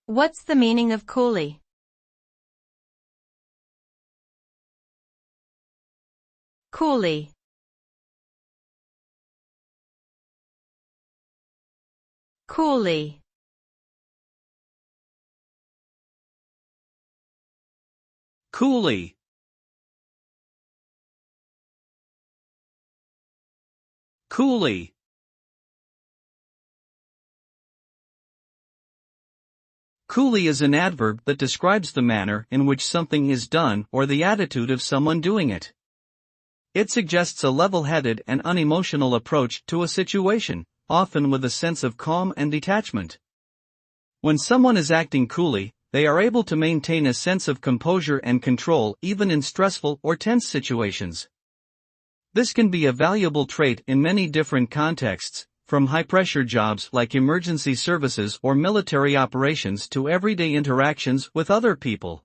What's the meaning of coolly? Coolly. Coolly. Coolly. Coolly. Coolly is an adverb that describes the manner in which something is done or the attitude of someone doing it. It suggests a level-headed and unemotional approach to a situation, often with a sense of calm and detachment. When someone is acting coolly, they are able to maintain a sense of composure and control even in stressful or tense situations. This can be a valuable trait in many different contexts, from high-pressure jobs like emergency services or military operations to everyday interactions with other people.